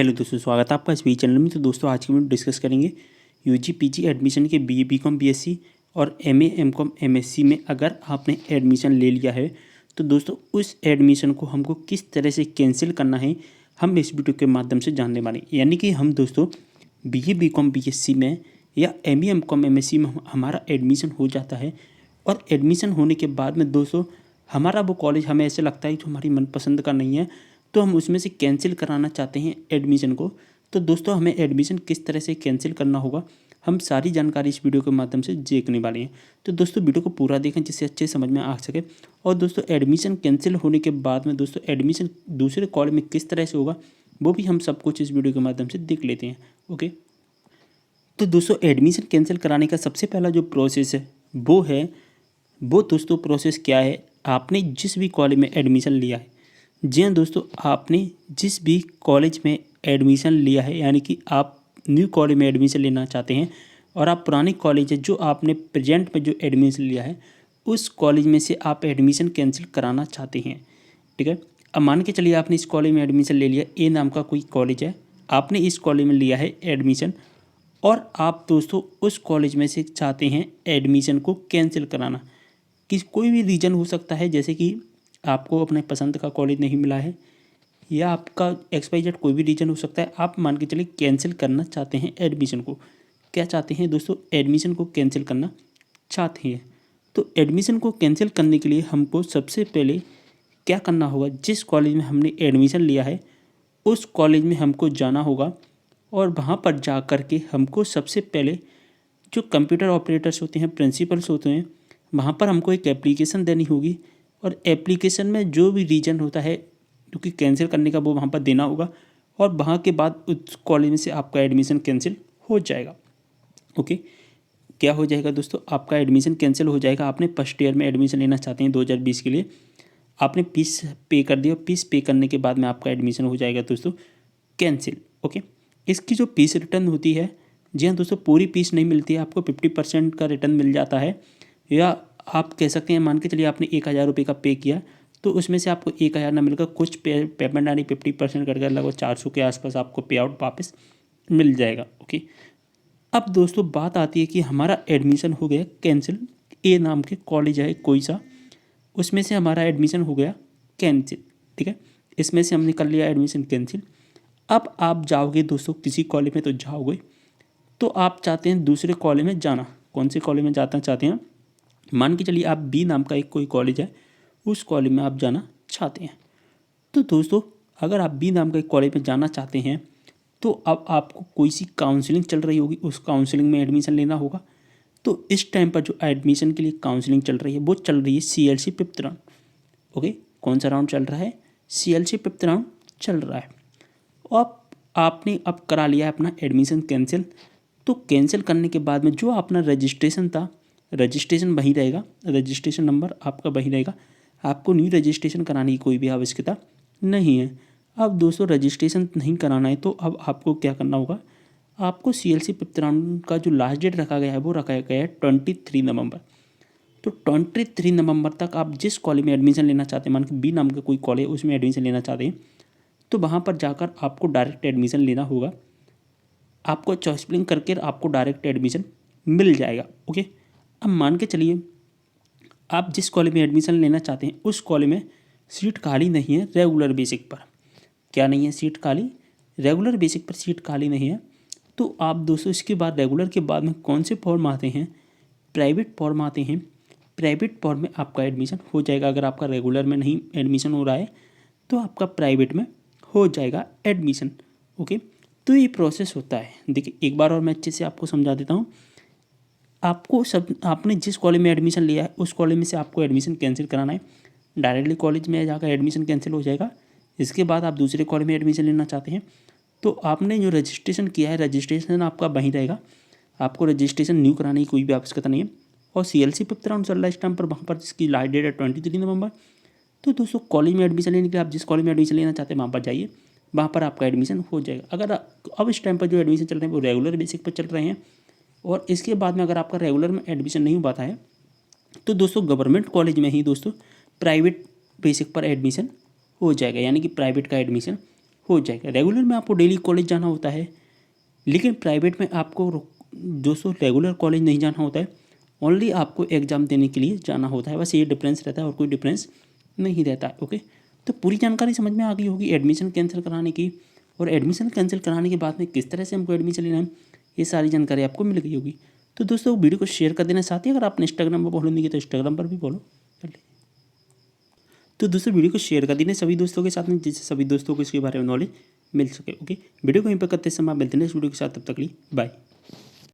Hello दोस्तों, स्वागत है आपका इस वी चैनल में। तो दोस्तों आज की वीडियो डिस्कस करेंगे यूजी पीजी एडमिशन के बीए बीकॉम बीएससी और एमए एमकॉम एमएससी में अगर आपने एडमिशन ले लिया है तो दोस्तों उस एडमिशन को हमको किस तरह से कैंसिल करना है हम इस वीडियो के माध्यम से जानने वाले हैं। यानी कि हम दोस्तों बीए बीकॉम बीएससी में या एमए एमकॉम एमएससी में हमारा एडमिशन हो जाता है और एडमिशन होने के बाद में दोस्तों हमारा वो कॉलेज हमें ऐसे लगता है जो हमारी मनपसंद का नहीं है तो हम उसमें से कैंसिल कराना चाहते हैं एडमिशन को। तो दोस्तों हमें एडमिशन किस तरह से कैंसिल करना होगा हम सारी जानकारी इस वीडियो के माध्यम से देखने वाले हैं। तो दोस्तों वीडियो को पूरा देखें जिससे अच्छे समझ में आ सके। और दोस्तों एडमिशन कैंसिल होने के बाद में दोस्तों एडमिशन दूसरे कॉलेज में किस तरह से होगा वो भी हम सब कुछ इस वीडियो के माध्यम से देख लेते हैं। ओके, तो दोस्तों एडमिशन कैंसिल कराने का सबसे पहला जो प्रोसेस है वो दोस्तों प्रोसेस क्या है। आपने जिस भी कॉलेज में एडमिशन लिया है, जी हाँ दोस्तों, आपने जिस भी कॉलेज में एडमिशन लिया है यानी कि आप न्यू कॉलेज में एडमिशन लेना चाहते हैं और आप पुरानी कॉलेज है जो आपने प्रेजेंट में जो एडमिशन लिया है उस कॉलेज में से आप एडमिशन कैंसिल कराना चाहते हैं। ठीक है, अब मान के चलिए आपने इस कॉलेज में एडमिशन ले लिया, ए नाम का कोई कॉलेज है, आपने इस कॉलेज में लिया है एडमिशन और आप दोस्तों उस कॉलेज में से चाहते हैं एडमिशन को कैंसिल कराना। कोई भी रीज़न हो सकता है, जैसे कि आपको अपने पसंद का कॉलेज नहीं मिला है या आपका XYZ कोई भी रीज़न हो सकता है। आप मान के चलिए कैंसिल करना चाहते हैं एडमिशन को। क्या चाहते हैं दोस्तों? एडमिशन को कैंसिल करना चाहते हैं। तो एडमिशन को कैंसिल करने के लिए हमको सबसे पहले क्या करना होगा, जिस कॉलेज में हमने एडमिशन लिया है उस कॉलेज में हमको जाना होगा और वहाँ पर जा कर के हमको सबसे पहले जो कंप्यूटर ऑपरेटर्स होते हैं, प्रिंसिपल्स होते हैं, वहाँ पर हमको एक एप्लीकेशन देनी होगी और एप्लीकेशन में जो भी रीज़न होता है जो कि कैंसिल करने का वो वहाँ पर देना होगा और वहाँ के बाद उस कॉलेज में से आपका एडमिशन कैंसिल हो जाएगा। ओके, क्या हो जाएगा दोस्तों? आपका एडमिशन कैंसिल हो जाएगा। आपने फर्स्ट ईयर में एडमिशन लेना चाहते हैं 2020 के लिए, आपने फीस पे कर दी और फीस पे करने के बाद में आपका एडमिशन हो जाएगा दोस्तों कैंसिल। ओके, इसकी जो फीस रिटर्न होती है, जी हाँ दोस्तों, पूरी फीस नहीं मिलती है, आपको 50% का रिटर्न मिल जाता है। या आप कह सकते हैं, मान के चलिए आपने 1000 रुपये का पे किया तो उसमें से आपको 1000 ना मिलकर कुछ पेमेंट यानी 50% करके लगभग 400 के आसपास आपको पे आउट वापस मिल जाएगा। ओके, अब दोस्तों बात आती है कि हमारा एडमिशन हो गया कैंसिल, ए नाम के कॉलेज है कोई सा, उसमें से हमारा एडमिशन हो गया कैंसिल। ठीक है, इसमें से हमने कर लिया एडमिशन कैंसिल। अब आप जाओगे दोस्तों किसी कॉलेज में, तो जाओगे तो आप चाहते हैं दूसरे कॉलेज में जाना। कौन से कॉलेज में जाना चाहते हैं? मान के चलिए आप बी नाम का एक कोई कॉलेज है, उस कॉलेज में आप जाना चाहते हैं। तो दोस्तों अगर आप बी नाम का एक कॉलेज में जाना चाहते हैं तो अब आपको कोई सी काउंसलिंग चल रही होगी, उस काउंसलिंग में एडमिशन लेना होगा। तो इस टाइम पर जो एडमिशन के लिए काउंसलिंग चल रही है वो चल रही है CLC 5th राउंड। ओके, कौन सा राउंड चल रहा है? CLC 5th राउंड चल रहा है। अब आपने अब करा लिया है अपना एडमिशन कैंसिल। तो कैंसिल करने के बाद में जो अपना रजिस्ट्रेशन था, रजिस्ट्रेशन वही रहेगा, रजिस्ट्रेशन नंबर आपका वही रहेगा, आपको न्यू रजिस्ट्रेशन कराने की कोई भी आवश्यकता नहीं है। अब दोस्तों रजिस्ट्रेशन नहीं कराना है तो अब आपको क्या करना होगा, आपको CLC 5th राउंड का जो लास्ट डेट रखा गया है वो रखा गया है 23 नवंबर। तो 23 नवंबर तक आप जिस कॉलेज में एडमिशन लेना चाहते हैं, मान के बी नाम का कोई कॉलेज उसमें एडमिशन लेना चाहते हैं, तो वहाँ पर जाकर आपको डायरेक्ट एडमिशन लेना होगा। आपको चॉइस फिलिंग करके आपको डायरेक्ट एडमिशन मिल जाएगा। ओके, अब मान के चलिए आप जिस कॉलेज में एडमिशन लेना चाहते हैं उस कॉलेज में सीट खाली नहीं है रेगुलर बेसिक पर। क्या नहीं है? सीट खाली, रेगुलर बेसिक पर सीट खाली नहीं है। तो आप दोस्तों इसके बाद रेगुलर के बाद में कौन से फॉर्म आते हैं? प्राइवेट फॉर्म आते हैं। प्राइवेट फॉर्म में आपका एडमिशन हो जाएगा। अगर आपका रेगुलर में नहीं एडमिशन हो रहा है तो आपका प्राइवेट में हो जाएगा एडमिशन। ओके, तो ये प्रोसेस होता है। देखिए एक बार और मैं अच्छे से आपको समझा देता हूँ। आपने जिस कॉलेज में एडमिशन लिया है उस कॉलेज में से आपको एडमिशन कैंसिल कराना है। डायरेक्टली कॉलेज में जाकर एडमिशन कैंसिल हो जाएगा। इसके बाद आप दूसरे कॉलेज में एडमिशन लेना चाहते हैं तो आपने जो रजिस्ट्रेशन किया है रजिस्ट्रेशन आपका वहीं रहेगा, आपको रजिस्ट्रेशन न्यू कराने की कोई भी आवश्यकता नहीं है। और CLC 5th राउंड चल रहा है इस टाइम पर, वहाँ पर जिसकी लास्ट डेट है 23 नवंबर। तो दोस्तों कॉलेज में एडमिशन लेने के लिए आप जिस कॉलेज में एडमिशन लेना चाहते हैं वहाँ पर जाइए, वहाँ पर आपका एडमिशन हो जाएगा। अगर अब इस टाइम पर जो एडमिशन चल रहे हैं वो रेगुलर बेसिक पर चल रहे हैं और इसके बाद में अगर आपका रेगुलर में एडमिशन नहीं हो पाता है तो दोस्तों गवर्नमेंट कॉलेज में ही दोस्तों प्राइवेट बेसिक पर एडमिशन हो जाएगा, यानी कि प्राइवेट का एडमिशन हो जाएगा। रेगुलर में आपको डेली कॉलेज जाना होता है, लेकिन प्राइवेट में आपको दोस्तों रेगुलर कॉलेज नहीं जाना होता है, ओनली आपको एग्ज़ाम देने के लिए जाना होता है। बस ये डिफरेंस रहता है और कोई डिफरेंस नहीं रहता है। ओके, तो पूरी जानकारी समझ में आ गई होगी एडमिशन कैंसिल कराने की, और एडमिशन कैंसिल कराने के बाद में किस तरह से हमको एडमिशन लेना है, ये सारी जानकारी आपको मिल गई होगी। तो दोस्तों वीडियो को शेयर कर देना, साथ ही अगर आपने इंस्टाग्राम पर फॉलो नहीं किया तो इंस्टाग्राम पर भी फॉलो कर ले। तो दोस्तों वीडियो को शेयर कर देना सभी दोस्तों के साथ में, जिससे सभी दोस्तों को इसके बारे में नॉलेज मिल सके। ओके, वीडियो को यहीं पर करते समय मिलते हैं इस वीडियो के साथ, तब तक के लिए बाय।